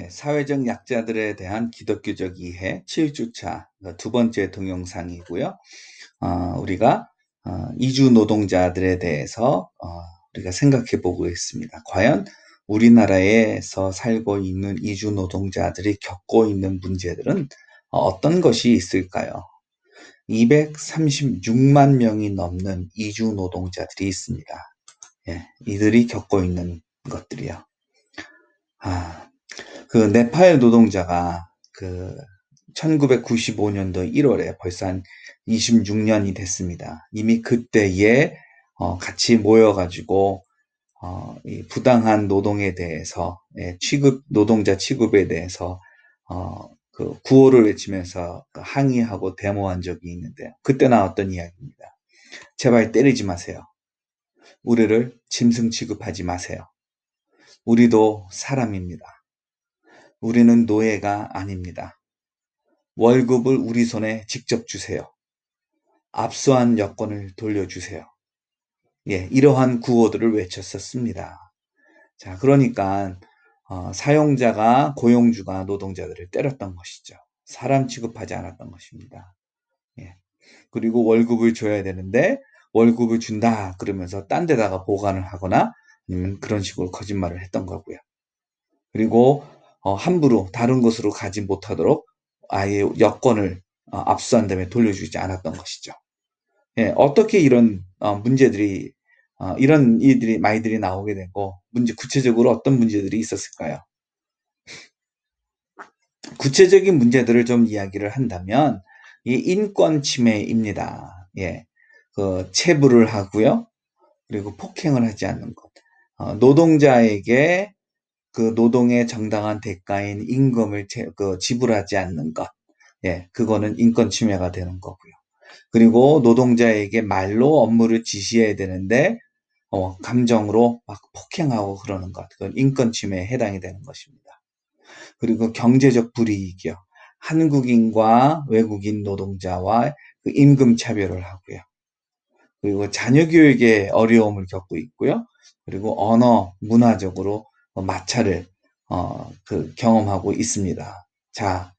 사회적 약자들에 대한 기독교적 이해 7주차 두 번째 동영상이고요. 우리가 이주 노동자들에 대해서 우리가 생각해 보고 있습니다. 과연 우리나라에서 살고 있는 이주 노동자들이 겪고 있는 문제들은 어떤 것이 있을까요? 236만 명이 넘는 이주 노동자들이 있습니다. 이들이 겪고 있는 것들이요. 그 네팔 노동자가 1995년도 1월에 벌써 한 26년이 됐습니다. 이미 그때에 같이 모여가지고 이 부당한 노동에 대해서 노동자 취급에 대해서 그 구호를 외치면서 항의하고 데모한 적이 있는데요. 그때 나왔던 이야기입니다. 제발 때리지 마세요. 우리를 짐승 취급하지 마세요. 우리도 사람입니다. 우리는 노예가 아닙니다. 월급을 우리 손에 직접 주세요. 압수한 여권을 돌려주세요. 이러한 구호들을 외쳤었습니다. 자, 그러니까 사용자가 고용주가 노동자들을 때렸던 것이죠. 사람 취급하지 않았던 것입니다. 그리고 월급을 줘야 되는데 월급을 준다 그러면서 딴 데다가 보관을 하거나 아니면 그런 식으로 거짓말을 했던 거고요. 그리고 함부로 다른 곳으로 가지 못하도록 아예 여권을 압수한 다음에 돌려주지 않았던 것이죠. 어떻게 이런 문제들이 이런 일들이 많이들이 나오게 되고 구체적으로 어떤 문제들이 있었을까요? 구체적인 문제들을 좀 이야기를 한다면 이 인권 침해입니다. 체불을 하고요. 그리고 폭행을 하지 않는 것. 노동자에게 그 노동의 정당한 대가인 임금을 지불하지 않는 것. 그거는 인권 침해가 되는 거고요. 그리고 노동자에게 말로 업무를 지시해야 되는데 감정으로 막 폭행하고 그러는 것. 그건 인권 침해에 해당이 되는 것입니다. 그리고 경제적 불이익이요. 한국인과 외국인 노동자와 그 임금 차별을 하고요. 그리고 자녀 교육에 어려움을 겪고 있고요. 그리고 언어, 문화적으로 마찰을 경험하고 있습니다. 자,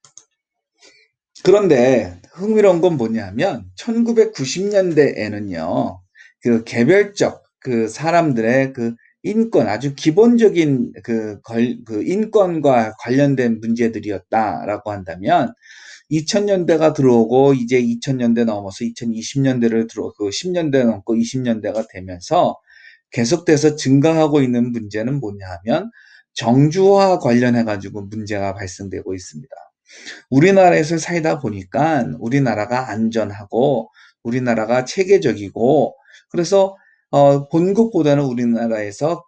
그런데 흥미로운 건 뭐냐면 1990년대에는요. 그 개별적 그 사람들의 그 인권 아주 기본적인 그 인권과 관련된 문제들이었다라고 한다면 2000년대가 들어오고 이제 2000년대 넘어서 2020년대를 그 10년대 넘고 20년대가 되면서 계속돼서 증가하고 있는 문제는 뭐냐 하면 정주와 관련해 가지고 문제가 발생되고 있습니다. 우리나라에서 살다 보니까 우리나라가 안전하고 우리나라가 체계적이고 그래서 본국보다는 우리나라에서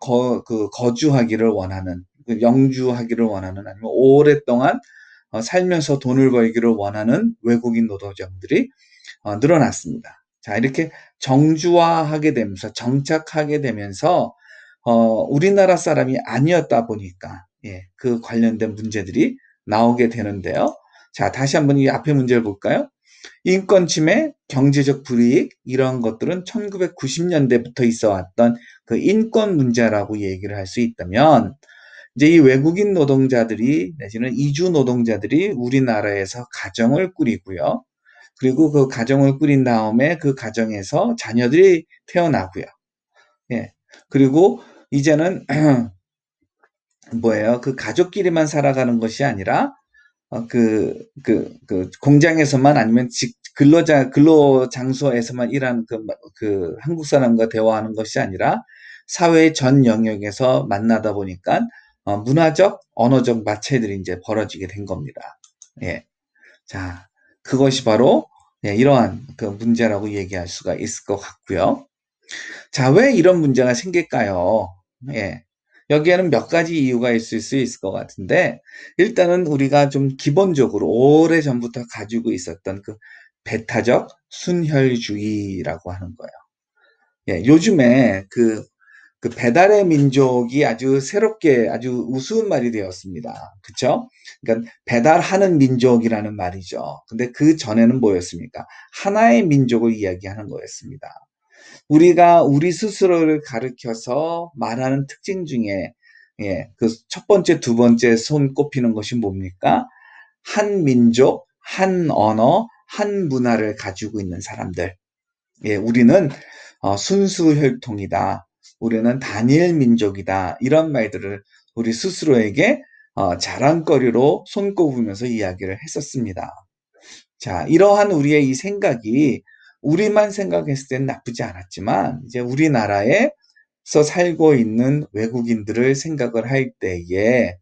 거주하기를 원하는 영주하기를 원하는 아니면 오랫동안 살면서 돈을 벌기를 원하는 외국인 노동자들이 늘어났습니다. 자, 이렇게 정주화하게 되면서 정착하게 되면서 우리나라 사람이 아니었다 보니까 그 관련된 문제들이 나오게 되는데요. 자, 다시 한번 이 앞에 문제를 볼까요? 인권 침해, 경제적 불이익 이런 것들은 1990년대부터 있어 왔던 그 인권 문제라고 얘기를 할 수 있다면 이제 이 외국인 노동자들이 내지는 이주 노동자들이 우리나라에서 가정을 꾸리고요. 그리고 그 가정을 꾸린 다음에 그 가정에서 자녀들이 태어나고요. 그리고 이제는 뭐예요? 그 가족끼리만 살아가는 것이 아니라 그 공장에서만 아니면 근로 장소에서만 일하는 그 한국 사람과 대화하는 것이 아니라 사회의 전 영역에서 만나다 보니까 문화적, 언어적 마찰들이 이제 벌어지게 된 겁니다. 자, 그것이 바로 이러한 그 문제라고 얘기할 수가 있을 것 같고요. 자, 왜 이런 문제가 생길까요? 여기에는 몇 가지 이유가 있을 수 있을 것 같은데 일단은 우리가 좀 기본적으로 오래전부터 가지고 있었던 그 배타적 순혈주의라고 하는 거예요. 요즘에 그 배달의 민족이 아주 새롭게 아주 우스운 말이 되었습니다. 그쵸? 그러니까 배달하는 민족이라는 말이죠. 근데 그 전에는 뭐였습니까? 하나의 민족을 이야기하는 거였습니다. 우리가 우리 스스로를 가리켜서 말하는 특징 중에 예, 그 첫 번째, 두 번째 손 꼽히는 것이 뭡니까? 한 민족, 한 언어, 한 문화를 가지고 있는 사람들. 예, 우리는 순수 혈통이다. 우리는 단일 민족이다. 이런 말들을 우리 스스로에게 자랑거리로 손꼽으면서 이야기를 했었습니다. 자, 이러한 우리의 이 생각이 우리만 생각했을 땐 나쁘지 않았지만 이제 우리나라에서 살고 있는 외국인들을 생각을 할 때에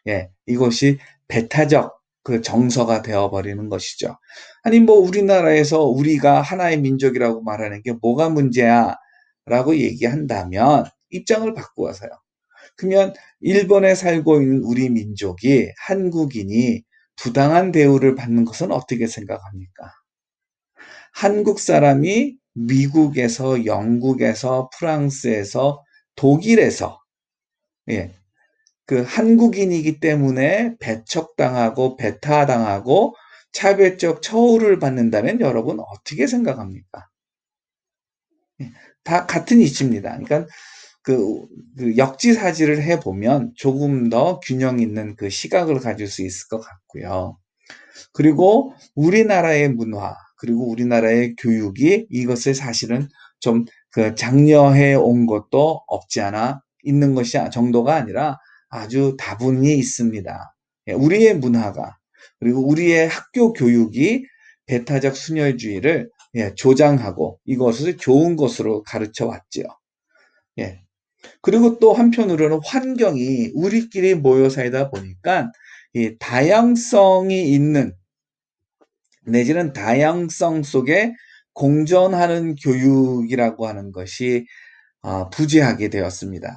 예, 이것이 배타적 그 정서가 되어버리는 것이죠. 아니, 뭐, 우리나라에서 우리가 하나의 민족이라고 말하는 게 뭐가 문제야? 라고 얘기한다면, 입장을 바꾸어서요. 그러면, 일본에 살고 있는 우리 민족이, 한국인이 부당한 대우를 받는 것은 어떻게 생각합니까? 한국 사람이 미국에서, 영국에서, 프랑스에서, 독일에서, 예, 그 한국인이기 때문에 배척당하고 배타당하고 차별적 처우를 받는다면 여러분 어떻게 생각합니까? 다 같은 이치입니다. 그러니까 그 역지사지를 해보면 조금 더 균형 있는 그 시각을 가질 수 있을 것 같고요. 그리고 우리나라의 문화, 그리고 우리나라의 교육이 이것을 사실은 좀 그 장려해 온 것도 없지 않아 있는 것이 정도가 아니라 아주 다분히 있습니다. 예, 우리의 문화가, 그리고 우리의 학교 교육이 배타적 순혈주의를 예, 조장하고 이것을 좋은 것으로 가르쳐 왔지요. 예. 그리고 또 한편으로는 환경이 우리끼리 모여 살다 보니까 이 다양성이 있는 내지는 다양성 속에 공존하는 교육이라고 하는 것이 부재하게 되었습니다.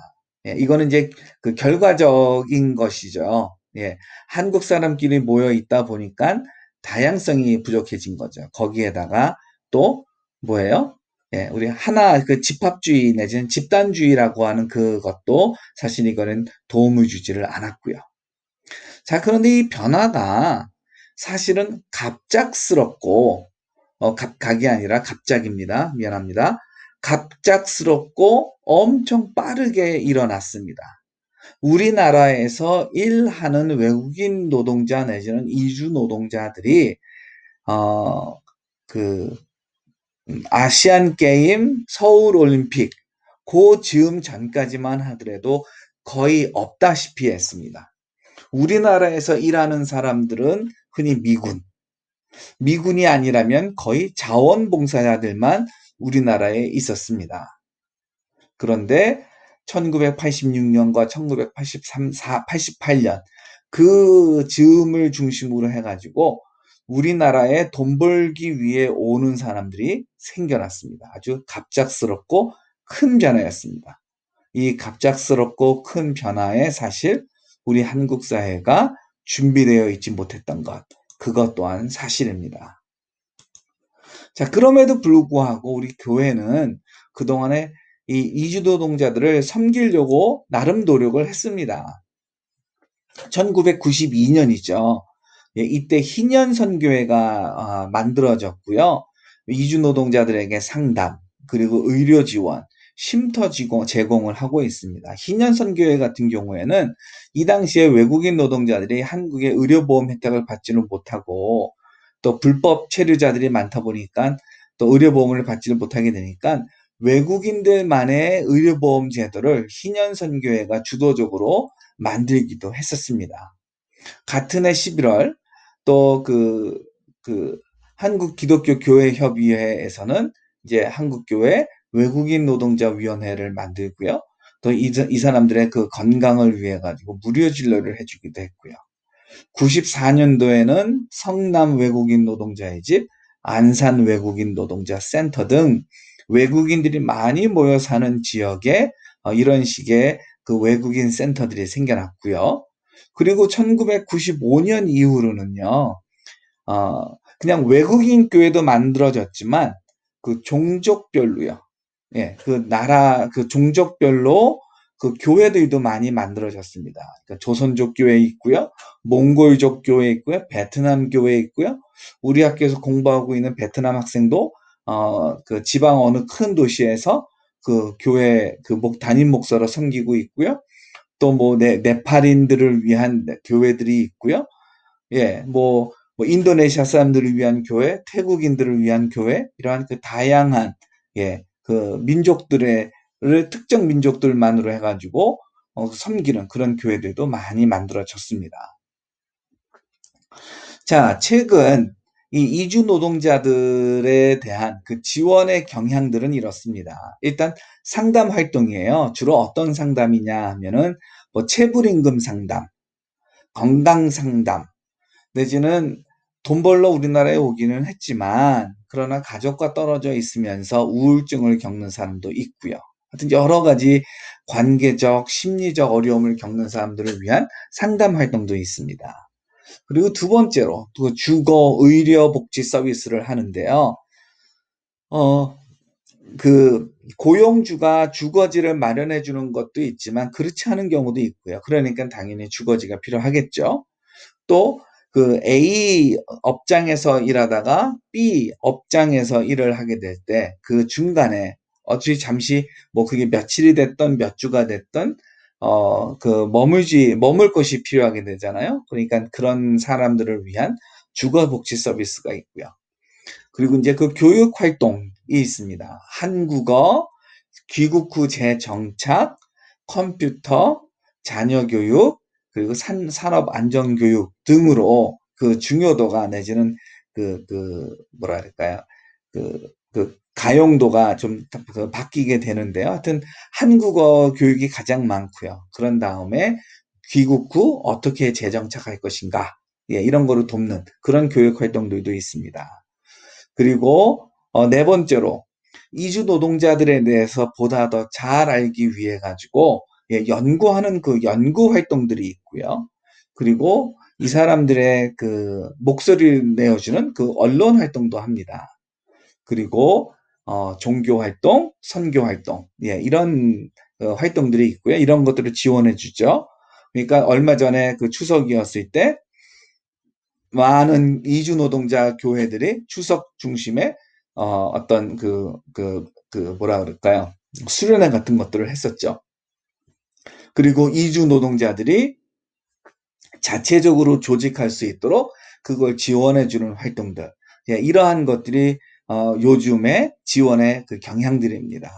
예, 이거는 이제 그 결과적인 것이죠. 예, 한국 사람끼리 모여 있다 보니까 다양성이 부족해진 거죠. 거기에다가 또 뭐예요? 예, 우리 하나 그 집합주의 내지는 집단주의라고 하는 그것도 사실 이거는 도움을 주지를 않았고요. 자, 그런데 이 변화가 사실은 갑작스럽고, 각이 아니라 갑작입니다. 미안합니다. 갑작스럽고 엄청 빠르게 일어났습니다. 우리나라에서 일하는 외국인 노동자 내지는 이주 노동자들이, 어, 그, 아시안 게임, 서울 올림픽, 그 즈음 전까지만 하더라도 거의 없다시피 했습니다. 우리나라에서 일하는 사람들은 흔히 미군이 아니라면 거의 자원봉사자들만 우리나라에 있었습니다. 그런데 1986년과 1983, 88년 그 즈음을 중심으로 해가지고 우리나라에 돈 벌기 위해 오는 사람들이 생겨났습니다. 아주 갑작스럽고 큰 변화였습니다. 이 갑작스럽고 큰 변화에 사실 우리 한국 사회가 준비되어 있지 못했던 것, 그것 또한 사실입니다. 자, 그럼에도 불구하고 우리 교회는 그동안에 이 이주노동자들을 섬기려고 나름 노력을 했습니다. 1992년이죠. 예, 이때 희년선교회가 만들어졌고요. 이주노동자들에게 상담, 그리고 의료 지원, 쉼터 제공을 하고 있습니다. 희년선교회 같은 경우에는 이 당시에 외국인 노동자들이 한국의 의료보험 혜택을 받지는 못하고 또 불법 체류자들이 많다 보니까 또 의료보험을 받지를 못하게 되니까 외국인들만의 의료보험 제도를 희년선교회가 주도적으로 만들기도 했었습니다. 같은 해 11월 또 한국기독교교회협의회에서는 이제 한국교회 외국인 노동자위원회를 만들고요. 또 이 사람들의 그 건강을 위해 가지고 무료 진료를 해주기도 했고요. 94년도에는 성남 외국인 노동자의 집, 안산 외국인 노동자 센터 등 외국인들이 많이 모여 사는 지역에 이런 식의 그 외국인 센터들이 생겨났고요. 그리고 1995년 이후로는요, 그냥 외국인 교회도 만들어졌지만 그 종족별로요. 예, 그 나라, 그 종족별로 그 교회들도 많이 만들어졌습니다. 그러니까 조선족 교회 있고요, 몽골족 교회 있고요, 베트남 교회 있고요. 우리 학교에서 공부하고 있는 베트남 학생도 그 지방 어느 큰 도시에서 그 교회 그 담임 목사로 섬기고 있고요. 또 뭐 네팔인들을 위한 교회들이 있고요. 예, 뭐 인도네시아 사람들을 위한 교회, 태국인들을 위한 교회, 이러한 그 다양한 예, 그 민족들의 특정 민족들만으로 해가지고 섬기는 그런 교회들도 많이 만들어졌습니다. 자, 최근 이 이주 노동자들에 대한 그 지원의 경향들은 이렇습니다. 일단 상담 활동이에요. 주로 어떤 상담이냐 하면은 뭐 체불임금 상담, 건강 상담, 내지는 돈 벌러 우리나라에 오기는 했지만 그러나 가족과 떨어져 있으면서 우울증을 겪는 사람도 있고요. 하여튼 여러 가지 관계적, 심리적 어려움을 겪는 사람들을 위한 상담 활동도 있습니다. 그리고 두 번째로 또 주거 의료 복지 서비스를 하는데요. 어, 그 고용주가 주거지를 마련해 주는 것도 있지만 그렇지 않은 경우도 있고요. 그러니까 당연히 주거지가 필요하겠죠. 또 그 A 업장에서 일하다가 B 업장에서 일을 하게 될 때 그 중간에 어찌 잠시 뭐 그게 며칠이 됐던 몇 주가 됐던 그 머물 곳이 필요하게 되잖아요. 그러니까 그런 사람들을 위한 주거 복지 서비스가 있고요. 그리고 이제 그 교육 활동이 있습니다. 한국어, 귀국 후 재정착, 컴퓨터, 자녀 교육, 그리고 산업 안전 교육 등으로 그 중요도가 내지는 뭐라 그럴까요? 그 가용도가 좀 바뀌게 되는데요. 하여튼 한국어 교육이 가장 많고요. 그런 다음에 귀국 후 어떻게 재정착할 것인가. 예, 이런 거를 돕는 그런 교육 활동들도 있습니다. 그리고 네 번째로 이주 노동자들에 대해서 보다 더 잘 알기 위해 가지고 예, 연구하는 그 연구 활동들이 있고요. 그리고 이 사람들의 그 목소리를 내어주는 그 언론 활동도 합니다. 그리고 종교 활동, 선교 활동, 예, 이런 활동들이 있고요. 이런 것들을 지원해 주죠. 그러니까 얼마 전에 그 추석이었을 때 많은 이주 노동자 교회들이 추석 중심에 어떤 뭐라 그럴까요? 수련회 같은 것들을 했었죠. 그리고 이주 노동자들이 자체적으로 조직할 수 있도록 그걸 지원해주는 활동들. 예, 이러한 것들이 요즘의 지원의 그 경향들입니다.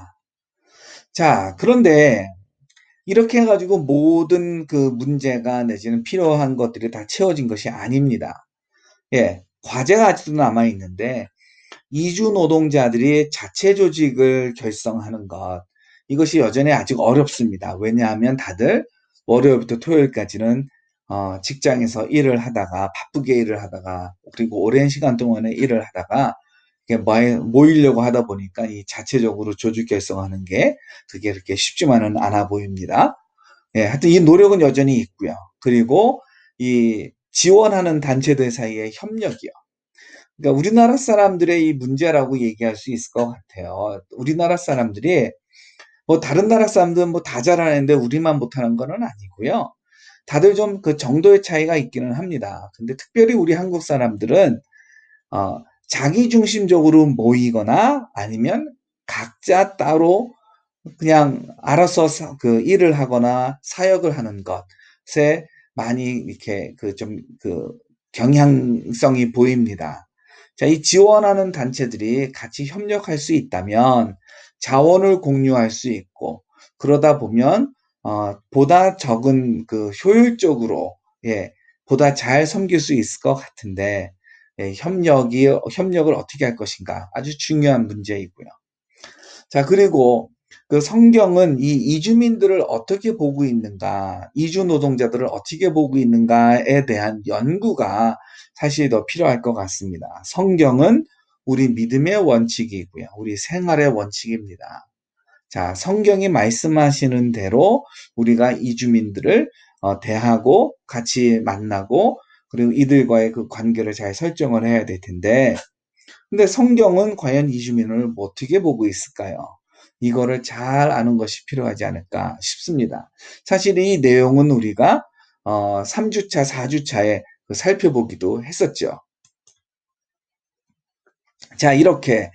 자, 그런데 이렇게 해가지고 모든 그 문제가 내지는 필요한 것들이 다 채워진 것이 아닙니다. 예, 과제가 아직도 남아 있는데 이주 노동자들이 자체 조직을 결성하는 것, 이것이 여전히 아직 어렵습니다. 왜냐하면 다들 월요일부터 토요일까지는 직장에서 일을 하다가 바쁘게 일을 하다가 그리고 오랜 시간 동안에 일을 하다가 모이려고 하다 보니까 이 자체적으로 조직 결성하는 게 그게 그렇게 쉽지만은 않아 보입니다. 예, 하여튼 이 노력은 여전히 있고요. 그리고 이 지원하는 단체들 사이의 협력이요. 그러니까 우리나라 사람들의 이 문제라고 얘기할 수 있을 것 같아요. 우리나라 사람들이 뭐 다른 나라 사람들은 뭐 다 잘하는데 우리만 못하는 거는 아니고요. 다들 좀 그 정도의 차이가 있기는 합니다. 근데 특별히 우리 한국 사람들은 자기 중심적으로 모이거나 아니면 각자 따로 그냥 알아서 그 일을 하거나 사역을 하는 것에 많이 이렇게 그 경향성이 보입니다. 자, 이 지원하는 단체들이 같이 협력할 수 있다면 자원을 공유할 수 있고 그러다 보면 보다 적은 그 효율적으로 예, 보다 잘 섬길 수 있을 것 같은데 예, 협력을 어떻게 할 것인가 아주 중요한 문제이고요. 자, 그리고 그 성경은 이 이주민들을 어떻게 보고 있는가, 이주 노동자들을 어떻게 보고 있는가에 대한 연구가 사실 더 필요할 것 같습니다. 성경은 우리 믿음의 원칙이고요. 우리 생활의 원칙입니다. 자, 성경이 말씀하시는 대로 우리가 이주민들을 대하고 같이 만나고 그리고 이들과의 그 관계를 잘 설정을 해야 될 텐데 근데 성경은 과연 이주민을 뭐 어떻게 보고 있을까요? 이거를 잘 아는 것이 필요하지 않을까 싶습니다. 사실 이 내용은 우리가 3주차, 4주차에 살펴보기도 했었죠. 자, 이렇게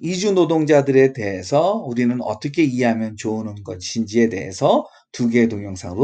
이주 노동자들에 대해서 우리는 어떻게 이해하면 좋은 것인지에 대해서 두 개의 동영상으로